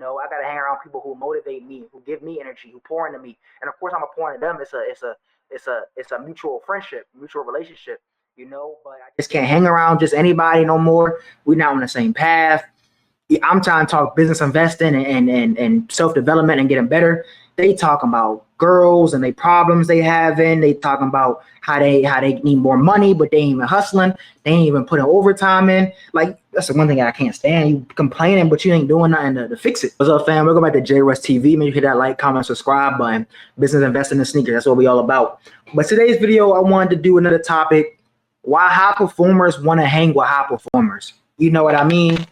I gotta hang around people who motivate me, who give me energy, who pour into me, and of course I'm a pour into them. It's a mutual friendship, mutual relationship. But I just can't hang around just anybody no more. We're not on the same path. I'm trying to talk business investing and self-development and getting better. They talking about girls and they problems they having. They talking about how they need more money, but they ain't even hustling. They ain't even putting overtime in. Like, that's the one thing I can't stand. You complaining, but you ain't doing nothing to fix it. What's up, fam? Welcome back to J Russ TV. Make sure you hit that like, comment, subscribe button. Business investing in sneakers. That's what we all about. But today's video, I wanted to do another topic. Why high performers want to hang with high performers. You know what I mean?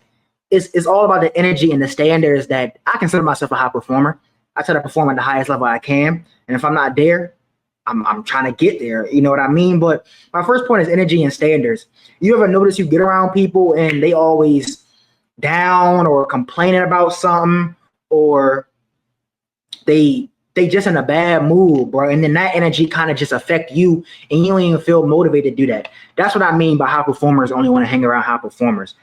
It's all about the energy and the standards that I consider myself a high performer. I try to perform at the highest level I can. And if I'm not there, I'm trying to get there. You know what I mean? But my first point is energy and standards. You ever notice you get around people and they always down or complaining about something, or they just in a bad mood, bro. And then that energy kind of just affect you and you don't even feel motivated to do that. That's what I mean by high performers only want to hang around high performers.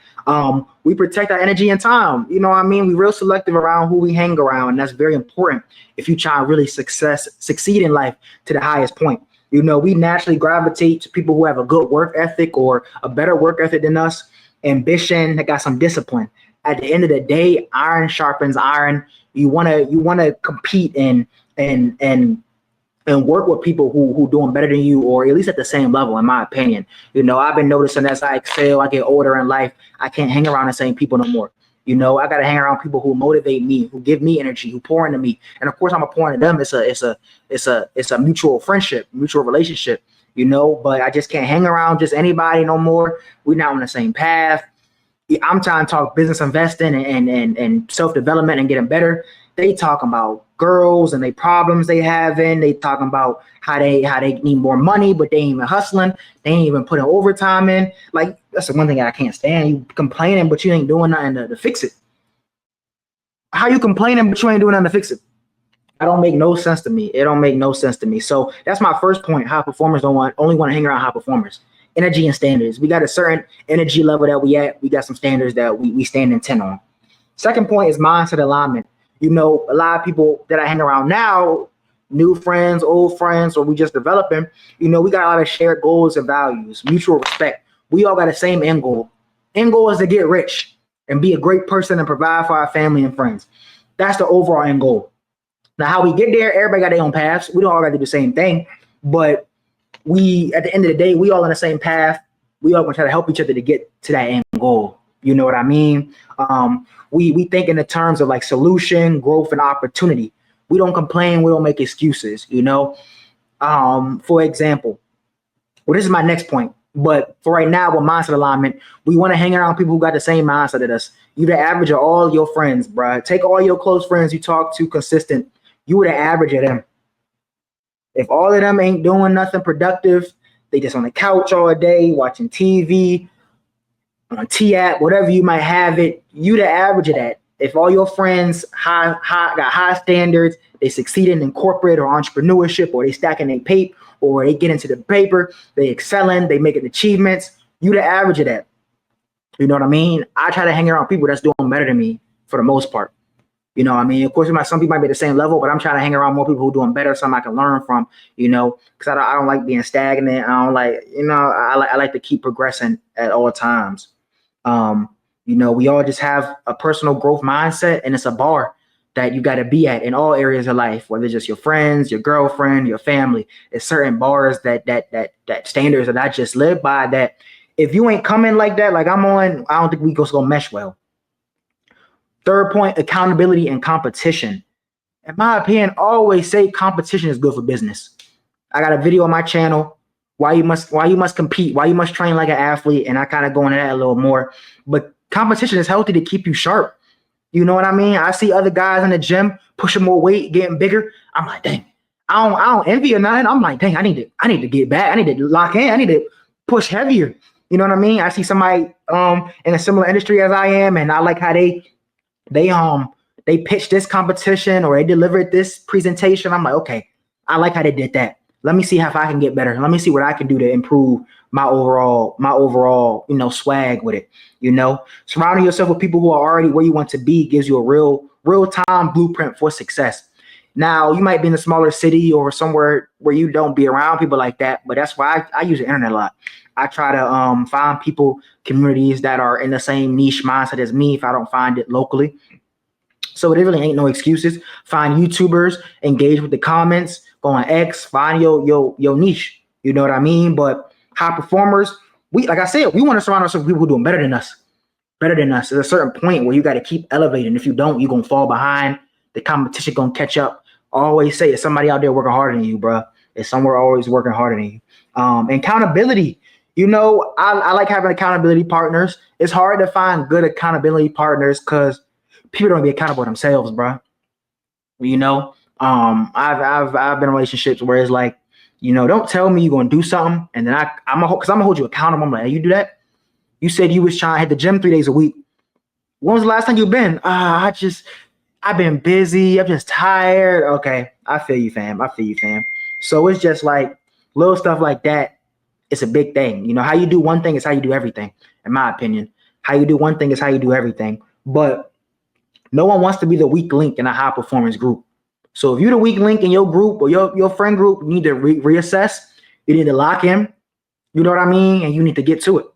We protect our energy and time. You know what I mean? We real selective around who we hang around. And that's very important if you try to really succeed in life to the highest point. We naturally gravitate to people who have a good work ethic or a better work ethic than us, ambition, that got some discipline. At the end of the day, iron sharpens iron. You wanna compete and work with people who doing better than you, or at least at the same level, in my opinion. I've been noticing as I excel, I get older in life, I can't hang around the same people no more. I gotta hang around people who motivate me, who give me energy, who pour into me. And of course I'm a pour into them. It's a mutual friendship, mutual relationship, but I just can't hang around just anybody no more. We're not on the same path. I'm trying to talk business investing and self-development and getting better. They talking about girls and they problems they having. They talking about how they need more money, but they ain't even hustling. They ain't even putting overtime in. Like, that's the one thing I can't stand. You complaining, but you ain't doing nothing to fix it. How you complaining, but you ain't doing nothing to fix it? That don't make no sense to me. It don't make no sense to me. So that's my first point. High performers only want to hang around high performers. Energy and standards. We got a certain energy level that we at. We got some standards that we stand intent on. Second point is mindset alignment. A lot of people that I hang around now, new friends, old friends, or we just developing, we got a lot of shared goals and values, mutual respect. We all got the same end goal. End goal is to get rich and be a great person and provide for our family and friends. That's the overall end goal. Now, how we get there, everybody got their own paths. We don't all got to do the same thing, but at the end of the day, we all on the same path. We all gonna try to help each other to get to that end goal. You know what I mean? We think in the terms of like solution, growth, and opportunity. We don't complain. We don't make excuses. For example, this is my next point. But for right now, with mindset alignment, we want to hang around people who got the same mindset as us. You the average of all your friends, bro. Take all your close friends you talk to consistent. You the average of them. If all of them ain't doing nothing productive, they just on the couch all day watching TV, on T-app, whatever you might have it, you the average of that. If all your friends got high standards, they succeeding in corporate or entrepreneurship, or they stacking their paper, or they get into the paper, they excelling, they making achievements, you the average of that. You know what I mean? I try to hang around people that's doing better than me for the most part. You know what I mean? Of course, some people might be at the same level, but I'm trying to hang around more people who are doing better, some I can learn from, because I don't like being stagnant. I don't like, I like to keep progressing at all times. We all just have a personal growth mindset, and it's a bar that you got to be at in all areas of life, whether it's just your friends, your girlfriend, your family. It's certain bars that standards that I just live by, that if you ain't coming like that, like I'm on, I don't think we gonna mesh well. Third point, accountability and competition. In my opinion, I always say competition is good for business. I got a video on my channel, why you must compete, why you must train like an athlete, and I kind of go into that a little more. But competition is healthy to keep you sharp. You know what I mean? I see other guys in the gym pushing more weight, getting bigger. I'm like, dang, I don't envy or nothing. I'm like, dang, I need to get back. I need to lock in. I need to push heavier. You know what I mean? I see somebody in a similar industry as I am, and I like how they pitched this competition or they delivered this presentation. I'm like, okay, I like how they did that. Let me see how I can get better. Let me see what I can do to improve my overall, swag with it. Surrounding yourself with people who are already where you want to be gives you a real real-time blueprint for success. Now, you might be in a smaller city or somewhere where you don't be around people like that, but that's why I use the internet a lot. I try to find people, communities that are in the same niche mindset as me if I don't find it locally. So there really ain't no excuses. Find YouTubers, engage with the comments, go on X, find your niche. You know what I mean? But high performers, like I said, we want to surround ourselves with people who are doing better than us. Better than us. There's a certain point where you got to keep elevating. If you don't, you're gonna fall behind. The competition gonna catch up. I always say it's somebody out there working harder than you, bro. It's somewhere always working harder than you. Accountability. You know, I like having accountability partners. It's hard to find good accountability partners because people don't be accountable themselves, bro. You know, I've been in relationships where it's like, you know, don't tell me you're gonna do something, and then I'm gonna hold you accountable. I'm like, hey, you do that? You said you was trying to hit the gym 3 days a week. When was the last time you been? I've been busy. I'm just tired. Okay, I feel you, fam. So it's just like little stuff like that. It's a big thing. You know, how you do one thing is how you do everything, in my opinion. How you do one thing is how you do everything. But no one wants to be the weak link in a high performance group. So if you're the weak link in your group or your friend group, you need to reassess. You need to lock in. You know what I mean? And you need to get to it.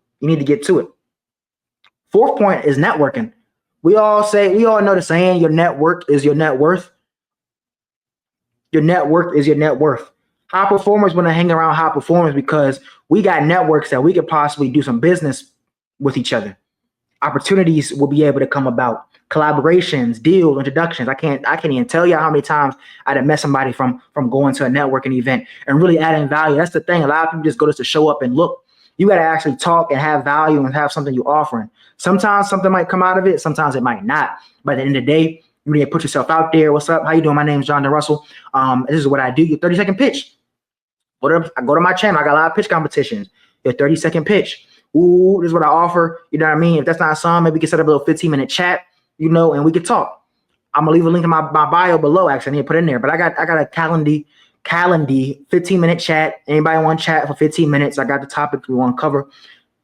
Fourth point is networking. We all know the saying, your network is your net worth. Your network is your net worth. High performers want to hang around high performers because we got networks that we could possibly do some business with each other. Opportunities will be able to come about. Collaborations, deals, introductions. I can't even tell you how many times I'd have met somebody from going to a networking event and really adding value. That's the thing. A lot of people just go to show up and look. You got to actually talk and have value and have something you're offering. Sometimes something might come out of it. Sometimes it might not. But at the end of the day, you need to put yourself out there. What's up? How you doing? My name is John D. Russell. This is what I do. Your 30-second pitch. I go to my channel. I got a lot of pitch competitions. Your 30-second pitch. Ooh, this is what I offer. You know what I mean? If that's not some, maybe we can set up a little 15-minute chat, you know, and we could talk. I'm gonna leave a link in my bio below. Actually, I need to put it in there. But I got a Calendly 15-minute chat. Anybody want to chat for 15 minutes? I got the topic we want to cover.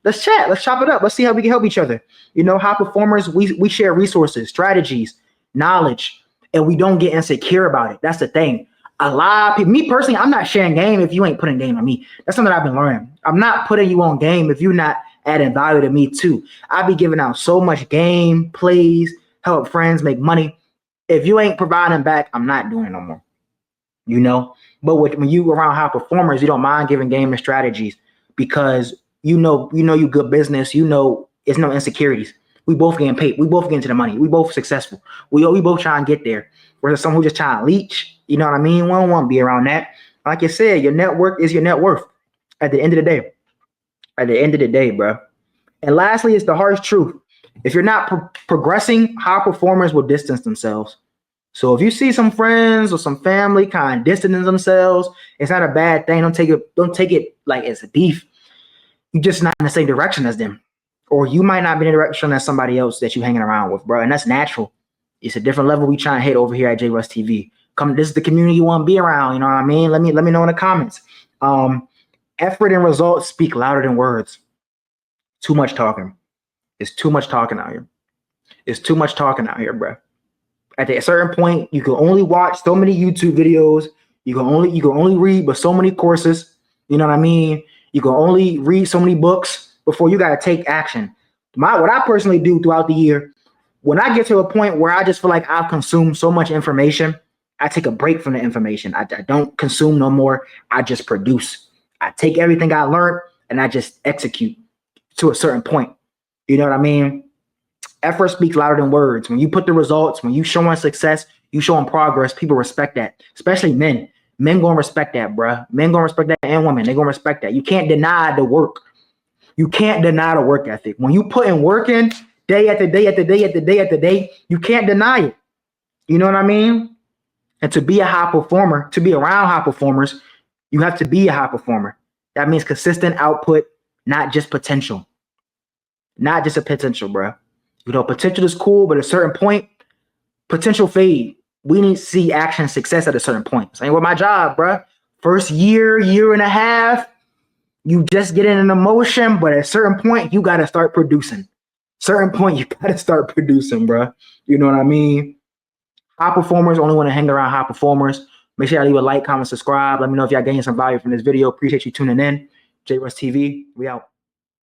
Let's chat. Let's chop it up. Let's see how we can help each other. You know, high performers, we share resources, strategies, knowledge, and we don't get insecure about it. That's the thing. A lot of people, me personally, I'm not sharing game if you ain't putting game on me. That's something I've been learning. I'm not putting you on game if you're not adding value to me too. I be giving out so much game, plays, help friends make money. If you ain't providing back, I'm not doing it no more. You know, but when you around high performers, you don't mind giving game and strategies because you know you good business. You know, it's no insecurities. We both getting paid. We both getting to the money. We both successful. We both trying to get there. Whereas someone who just trying to leech, you know what I mean? We don't want to be around that. Like you said, your network is your net worth at the end of the day. At the end of the day, bro. And lastly, it's the harsh truth. If you're not progressing, high performers will distance themselves. So if you see some friends or some family kind of distancing themselves, it's not a bad thing. Don't take it like it's a beef. You're just not in the same direction as them. Or you might not be in the direction as somebody else that you're hanging around with, bro. And that's natural. It's a different level we trying to hit over here at JRuss TV. This is the community you want to be around. You know what I mean? Let me know in the comments. Effort and results speak louder than words. Too much talking. It's too much talking out here. It's too much talking out here, bro. At a certain point, you can only watch so many YouTube videos. You can only read but so many courses. You know what I mean? You can only read so many books before you got to take action. What I personally do throughout the year, when I get to a point where I just feel like I've consumed so much information, I take a break from the information. I don't consume no more. I just produce. I take everything I learned and I just execute to a certain point. You know what I mean? Effort speaks louder than words. When you put the results, when you showing success, you showing progress, people respect that, especially men. Men gonna respect that, bruh. Men gonna respect that, and women, they gonna respect that. You can't deny the work. You can't deny the work ethic. When you put in work in day after day after day after day after day, you can't deny it. You know what I mean? And to be a high performer, to be around high performers, you have to be a high performer. That means consistent output, not just potential. Not just a potential, bruh. You know, potential is cool, but at a certain point, potential fade. We need to see action success at a certain point. Same with my job, bruh. First year and a half, you just get in an emotion, but at a certain point, you got to start producing. Certain point, you got to start producing, bruh. You know what I mean? High performers only want to hang around high performers. Make sure y'all leave a like, comment, subscribe. Let me know if y'all getting some value from this video. Appreciate you tuning in. J Russ TV, we out.